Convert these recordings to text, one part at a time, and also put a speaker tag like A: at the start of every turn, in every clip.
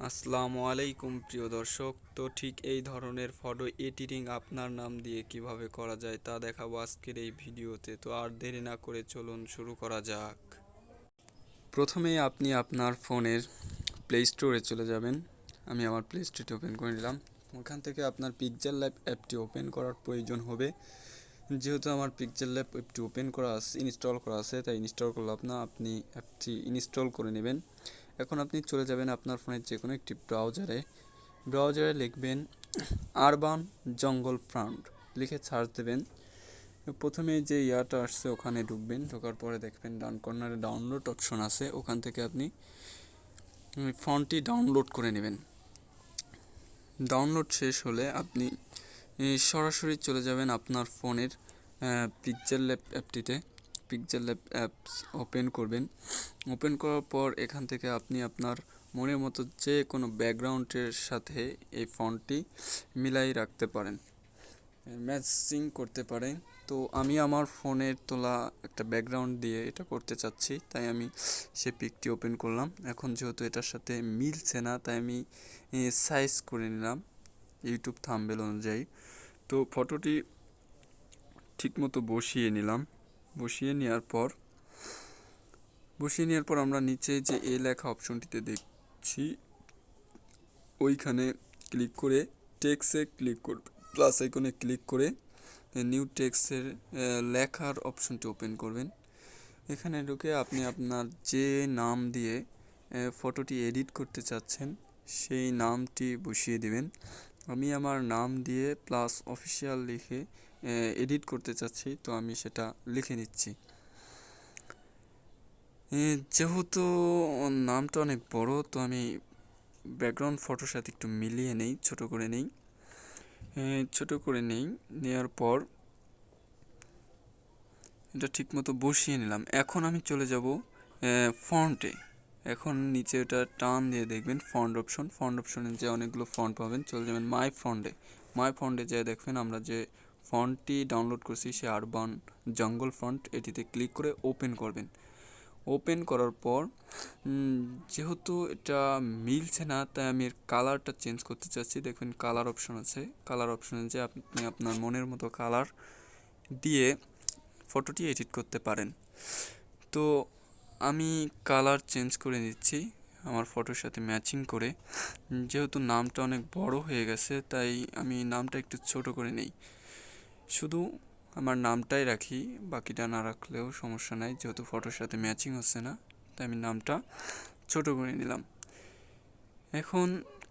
A: আসসালামু আলাইকুম প্রিয় দর্শক। তো ঠিক এই ধরনের ফটো এডিটিং আপনার নাম দিয়ে কিভাবে করা যায় তা দেখাবো আজকের এই ভিডিওতে। তো আর দেরি না করে চলুন শুরু করা যাক। প্রথমেই আপনি আপনার ফোনের প্লে স্টোরে চলে যাবেন। আমি আমার প্লে স্টোরটি ওপেন করে নিলাম। ওখান থেকে আপনার পিকচার ল্যাব অ্যাপটি ওপেন করার প্রয়োজন হবে। যেহেতু আমার পিকচার ল্যাব অ্যাপটি ওপেন করা আছে, ইনস্টল করা আছে, তাই ইনস্টল করলাম না, আপনি অ্যাপটি ইনস্টল করে নেবেন। এখন আপনি চলে যাবেন আপনার ফোনের যে কোনো একটি ব্রাউজারে লিখবেন আরবান জঙ্গল ফ্রান্ড লিখে সার্চ দেবেন। প্রথমে যে ইয়াটা আসছে ওখানে ঢুকবেন। ঢোকার পরে দেখবেন ডান কর্নারে ডাউনলোড অপশন আছে, ওখান থেকে আপনি ফন্টটি ডাউনলোড করে নেবেন। ডাউনলোড শেষ হলে আপনি সরাসরি চলে যাবেন আপনার ফোনের পিকচার ল্যাব অ্যাপটিতে। পিকচার ল্যাব অ্যাপস ওপেন করবেন। ওপেন করার পর এখান থেকে আপনি আপনার মনের মতো যে কোনো ব্যাকগ্রাউন্ডের সাথে এই ফন্টটি মিলাই রাখতে পারেন, ম্যাচিং করতে পারেন। তো আমি আমার ফোনের তোলা একটা ব্যাকগ্রাউন্ড দিয়ে এটা করতে চাচ্ছি, তাই আমি সে পিকটি ওপেন করলাম। এখন যেহেতু এটার সাথে মিলছে না, তাই আমি সাইজ করে নিলাম ইউটিউব থাম্বনেল অনুযায়ী। তো ফটোটি ঠিকমতো বসিয়ে নিলাম। বসিয়ে নেওয়ার পর আমরা নিচে যে এ লেখা অপশনটিতে দেখছি ওইখানে ক্লিক করে টেক্সটে ক্লিক করবে, প্লাস আইকনে ক্লিক করে নিউ টেক্সটের লেখার অপশনটি ওপেন করবেন। এখানে ঢুকে আপনি আপনার যে নাম দিয়ে ফটোটি এডিট করতে চাচ্ছেন সেই নামটি বসিয়ে দিবেন। আমি আমার নাম দিয়ে প্লাস অফিসিয়াল লিখে এডিট করতে চাচ্ছি, তো আমি সেটা লিখে নিচ্ছি। যেহেতু নামটা অনেক বড়, তো আমি ব্যাকগ্রাউন্ড ফটোর সাথে একটু মিলিয়ে নেই, ছোট করে নেই। নেওয়ার পর এটা ঠিকমতো বসিয়ে নিলাম। এখন আমি চলে যাব ফন্টে। এখন নিচে এটা টান দিয়ে দেখবেন ফন্ট অপশনে যে অনেকগুলো ফন্ট পাবেন, চলে যাবেন মাই ফন্টে যেয়ে দেখবেন আমরা যে ফন্টটি ডাউনলোড করছি সে আরবান জঙ্গল ফন্ট, এটিতে ক্লিক করে ওপেন করবেন। ওপেন করার পর যেহেতু এটা মিলছে না, তাই আমি এর কালারটা চেঞ্জ করতে চাচ্ছি। দেখবেন কালার অপশন আছে, কালার অপশনে যে আপনি আপনার মনের মতো কালার দিয়ে ফটোটি এডিট করতে পারেন। তো আমি কালার চেঞ্জ করে দিচ্ছি আমার ফটোর সাথে ম্যাচিং করে। যেহেতু নামটা অনেক বড় হয়ে গেছে, তাই আমি নামটা একটু ছোট করে নেই, শুধু আমার নামটাই রাখি, বাকিটা না রাখলেও সমস্যা নাই, যেহেতু ফটোর সাথে ম্যাচিং হচ্ছে না, তাই আমি নামটা ছোট করে নিলাম। এখন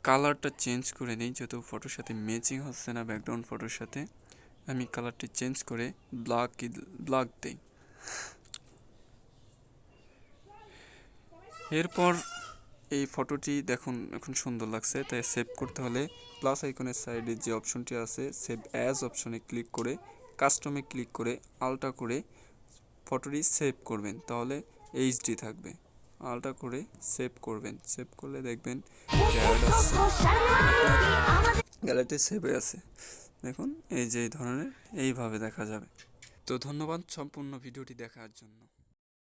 A: কালারটা চেঞ্জ করে নিই, যেহেতু ফটোর সাথে ম্যাচিং হচ্ছে না ব্যাকগ্রাউন্ড ফটোর সাথে, আমি কালারটি চেঞ্জ করে ব্ল্যাক দিই। এরপর এই ফটোটি দেখুন এখন সুন্দর লাগছে, তাই সেভ করতে হলে প্লাস আইকনের সাইডে যে অপশনটি আছে সেভ অ্যাজ অপশনে ক্লিক করে কাস্টমে ক্লিক করে আলটা করে ফটোটি সেভ করবেন, তাহলে এইচডি থাকবে। আলটা করে সেভ করবেন, সেভ করলে দেখবেন গ্যালারিতে সেভ হয়ে আছে। দেখুন এই যে এই ধরনের এইভাবে দেখা যাবে। তো ধন্যবাদ সম্পূর্ণ ভিডিওটি দেখার জন্য।